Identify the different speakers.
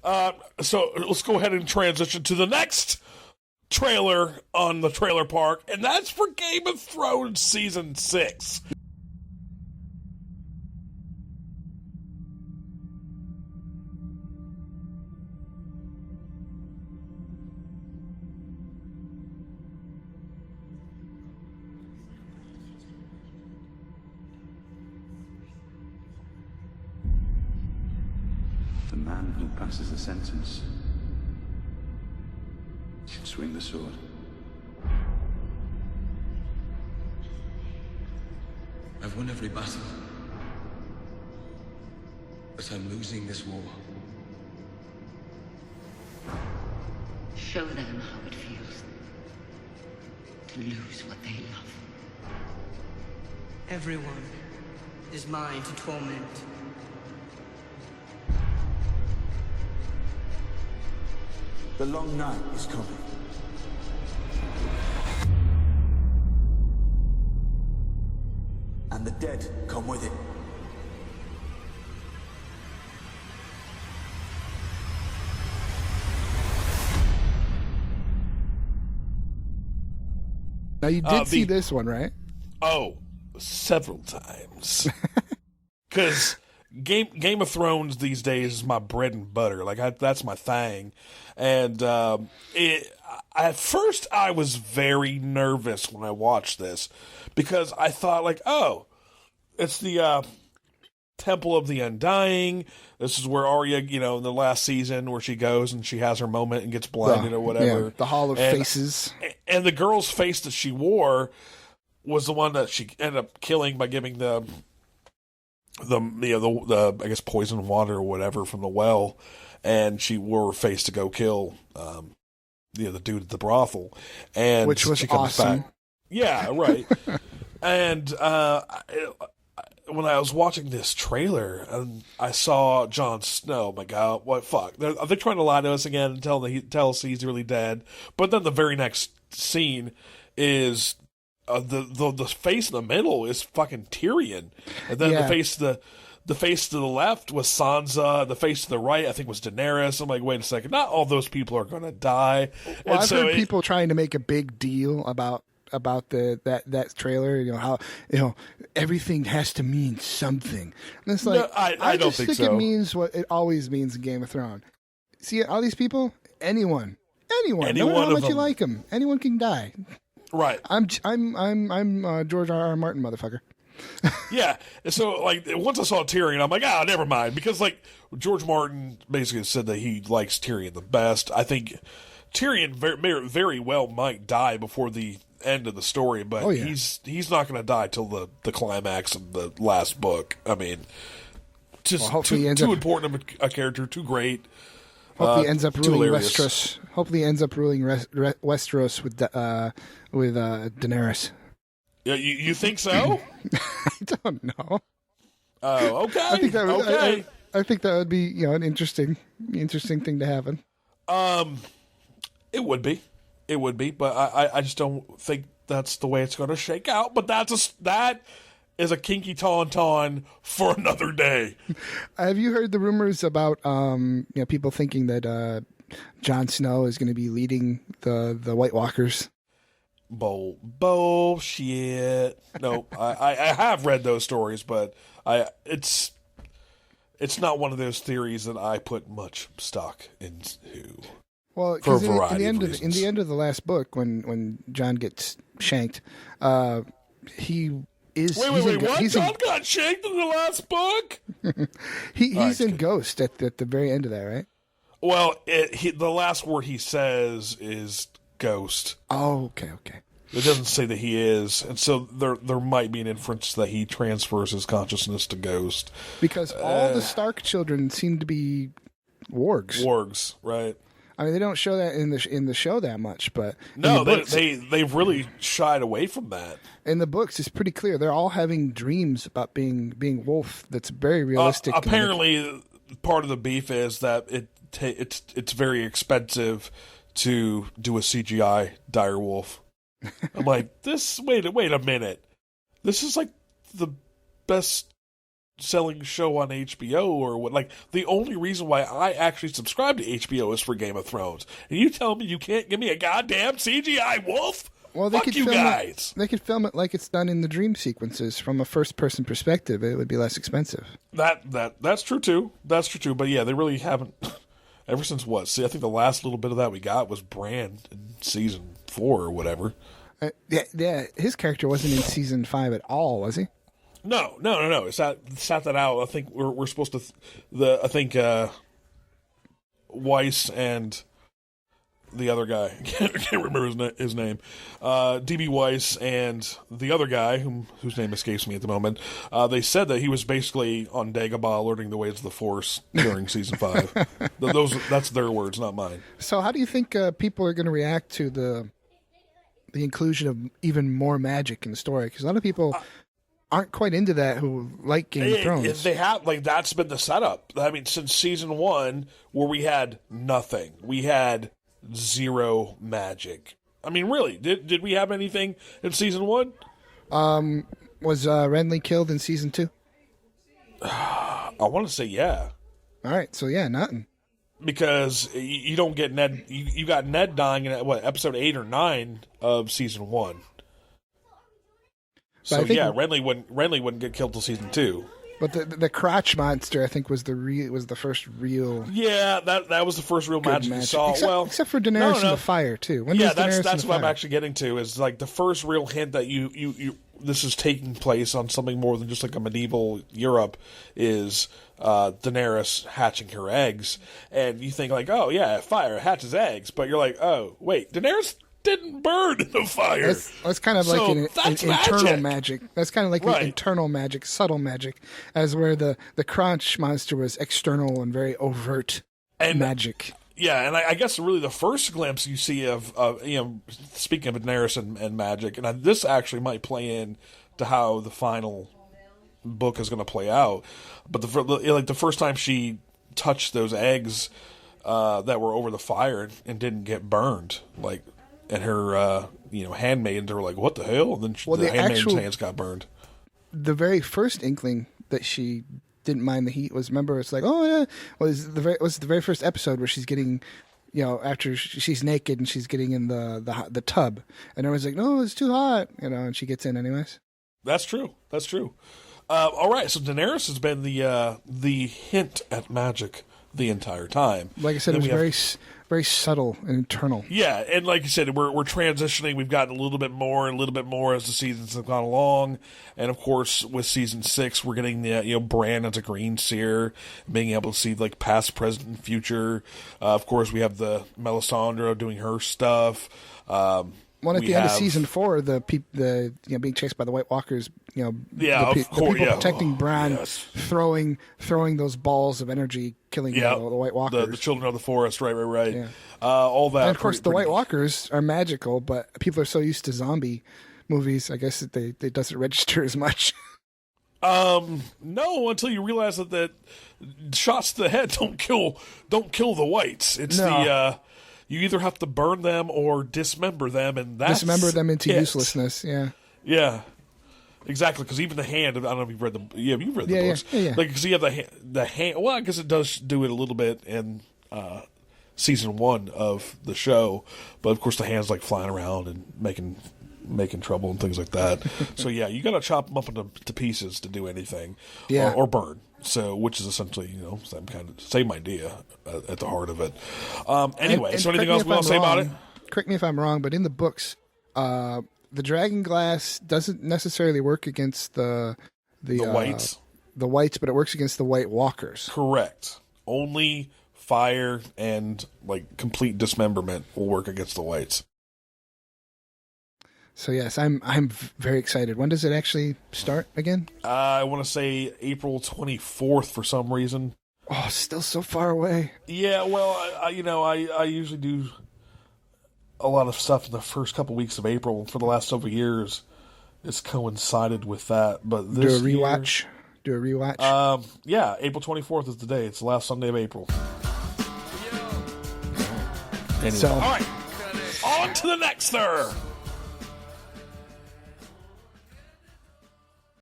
Speaker 1: So let's go ahead and transition to the next trailer on the trailer park, and that's for Game of Thrones Season 6.
Speaker 2: The man who passes the sentence should swing the sword.
Speaker 3: I've won every battle, but I'm losing this war.
Speaker 4: Show them how it feels to lose what they love.
Speaker 5: Everyone is mine to torment.
Speaker 2: The long night is coming. And the dead come with it.
Speaker 6: Now you did see this one, right?
Speaker 1: Oh, several times. Because Game of Thrones these days is my bread and butter. Like that's my thing. And at first I was very nervous when I watched this because I thought like, oh, it's the Temple of the Undying. This is where Arya, in the last season where she goes and she has her moment and gets blinded or whatever.
Speaker 6: Yeah, the Hall of Faces.
Speaker 1: And the girl's face that she wore was the one that she ended up killing by giving the I guess poison water or whatever from the well, and she wore her face to go kill the dude at the brothel, and
Speaker 6: which was
Speaker 1: she comes
Speaker 6: awesome.
Speaker 1: back. Yeah, right. And when I was watching this trailer and I saw Jon Snow, oh my God, what fuck? Are they trying to lie to us again and tell us he's really dead? But then the very next scene is the face in the middle is fucking Tyrion, and then the face to the left was Sansa, the face to the right I think was Daenerys. I'm like, wait a second, not all those people are going to die.
Speaker 6: Well, I've heard people trying to make a big deal about that trailer, how everything has to mean something. And it's like,
Speaker 1: no, I don't think so.
Speaker 6: It means what it always means in Game of Thrones. See, all these people, anyone, no matter how much you like them, anyone can die.
Speaker 1: Right.
Speaker 6: I'm George R.R. Martin, motherfucker.
Speaker 1: Yeah. So like once I saw Tyrion, I'm like, never mind, because like George Martin basically said that he likes Tyrion the best. I think Tyrion very, very well might die before the end of the story, but he's not going to die till the climax of the last book. I mean, just too important of a character, too great.
Speaker 6: Hopefully, ends up ruling Westeros. Hopefully, he ends up ruling Westeros with Daenerys.
Speaker 1: Yeah, you think so?
Speaker 6: I don't know.
Speaker 1: Oh, okay.
Speaker 6: I think that would, I think that would be an interesting thing to happen.
Speaker 1: It would be, but I just don't think that's the way it's going to shake out. But that is a Kinky Tauntaun for another day.
Speaker 6: Have you heard the rumors about people thinking that Jon Snow is going to be leading the White Walkers?
Speaker 1: Bullshit. No, I have read those stories, but it's not one of those theories that I put much stock into.
Speaker 6: Well,
Speaker 1: for a
Speaker 6: in
Speaker 1: variety of reasons.
Speaker 6: In the end of the last book, when Jon gets shanked, he is.
Speaker 1: Wait! What? Jon got shanked in the last book?
Speaker 6: He's in Ghost at the very end of that, right?
Speaker 1: Well, the last word he says is Ghost.
Speaker 6: Oh, okay.
Speaker 1: It doesn't say that he is, and so there might be an inference that he transfers his consciousness to Ghost.
Speaker 6: Because all the Stark children seem to be wargs.
Speaker 1: Wargs, right?
Speaker 6: I mean, they don't show that in the show that much, but
Speaker 1: no, they've really shied away from that.
Speaker 6: In the books, it's pretty clear they're all having dreams about being wolf. That's very realistic.
Speaker 1: Apparently, part of the beef is that it's very expensive to do a CGI direwolf. I'm like, wait a minute. This is like the best selling show on HBO or what. Like, the only reason why I actually subscribe to HBO is for Game of Thrones. And you tell me you can't give me a goddamn CGI wolf?
Speaker 6: Well, they
Speaker 1: Fuck
Speaker 6: could
Speaker 1: you
Speaker 6: film
Speaker 1: guys.
Speaker 6: They could film it like it's done in the dream sequences from a first-person perspective. It would be less expensive.
Speaker 1: That's true too. That's true too. But yeah, they really haven't. Ever since what? See, I think the last little bit of that we got was Bran in season 4 or whatever.
Speaker 6: Yeah. His character wasn't in season 5 at all, was he?
Speaker 1: No. It's sat that out. I think we're supposed to. I think Weiss and the other guy, I can't remember his name. DB Weiss and the other guy, whose name escapes me at the moment. They said that he was basically on Dagobah, learning the ways of the Force during season 5. That's their words, not mine.
Speaker 6: So, how do you think people are going to react to the inclusion of even more magic in the story? Because a lot of people aren't quite into that who like Game of Thrones.
Speaker 1: They have, like, that's been the setup. I mean, since season 1, where we had nothing, we had zero magic. I mean, really, did we have anything in season 1?
Speaker 6: Was Renly killed in season 2?
Speaker 1: I want to say yeah.
Speaker 6: All right, so yeah, nothing.
Speaker 1: Because you don't get Ned. You got Ned dying in episode 8 or 9 of season 1. So yeah, Renly wouldn't get killed till season 2.
Speaker 6: But the crotch monster, I think, was the first real.
Speaker 1: Yeah, that was the first real magic you saw.
Speaker 6: Except for Daenerys and the fire too.
Speaker 1: That's what I'm actually getting to. Is like the first real hint that you this is taking place on something more than just like a medieval Europe is Daenerys hatching her eggs, and you think like, oh yeah, fire hatches eggs, but you're like, oh wait, Daenerys didn't burn in the fire.
Speaker 6: That's kind of like an internal magic. That's kind of like an internal magic, subtle magic, as where the crunch monster was external and very overt magic.
Speaker 1: Yeah, and I guess really the first glimpse you see of speaking of Daenerys and magic, and this actually might play in to how the final book is going to play out. But the first time she touched those eggs that were over the fire and didn't get burned, like. And her, handmaidens were like, "What the hell?" And then the handmaidens' hands got burned.
Speaker 6: The very first inkling that she didn't mind the heat was, remember, it's like, oh yeah, was the very first episode where she's getting, after she's naked and she's getting in the tub, and everyone's like, "No, it's too hot," and she gets in anyways.
Speaker 1: That's true. All right, so Daenerys has been the hint at magic the entire time.
Speaker 6: Like I said, it was very subtle and internal.
Speaker 1: Yeah, and like you said, we're transitioning. We've gotten a little bit more as the seasons have gone along, and of course, with season 6, we're getting the Bran as a green seer, being able to see like past, present, and future. Of course, we have the Melisandre doing her stuff.
Speaker 6: At the end of season 4, being chased by the White Walkers, the people protecting Bran, throwing those balls of energy, killing the White Walkers,
Speaker 1: the children of the forest, right. Yeah. All that,
Speaker 6: and of course, the White Walkers are magical, but people are so used to zombie movies, I guess that they doesn't register as much.
Speaker 1: No, until you realize that shots to the head don't kill the whites. It's you either have to burn them or dismember them, and
Speaker 6: dismember them into uselessness.
Speaker 1: Yeah, exactly. Because even the hand, I don't know if you've read the you've read the books.
Speaker 6: Yeah.
Speaker 1: Like, because you have the hand. Well, I guess it does do it a little bit in season 1 of the show, but of course the hand's like flying around and making trouble and things like that. So yeah, you got to chop them up into pieces to do anything, or burn. So, which is essentially, same idea at the heart of it. Anyway, so anything else we want to say about it?
Speaker 6: Correct me if I'm wrong, but in the books, the dragon glass doesn't necessarily work against the
Speaker 1: whites.
Speaker 6: The whites, but it works against the White Walkers.
Speaker 1: Correct. Only fire and like complete dismemberment will work against the whites.
Speaker 6: So yes, I'm very excited. When does it actually start again?
Speaker 1: I want to say April 24th for some reason.
Speaker 6: Oh, still so far away.
Speaker 1: Yeah, well, I usually do a lot of stuff in the first couple weeks of April. For the last several years, it's coincided with that. But this
Speaker 6: do a rewatch.
Speaker 1: Yeah, April 24th is the day. It's the last Sunday of April. Anyway.
Speaker 6: So,
Speaker 1: all right, on to the next, sir.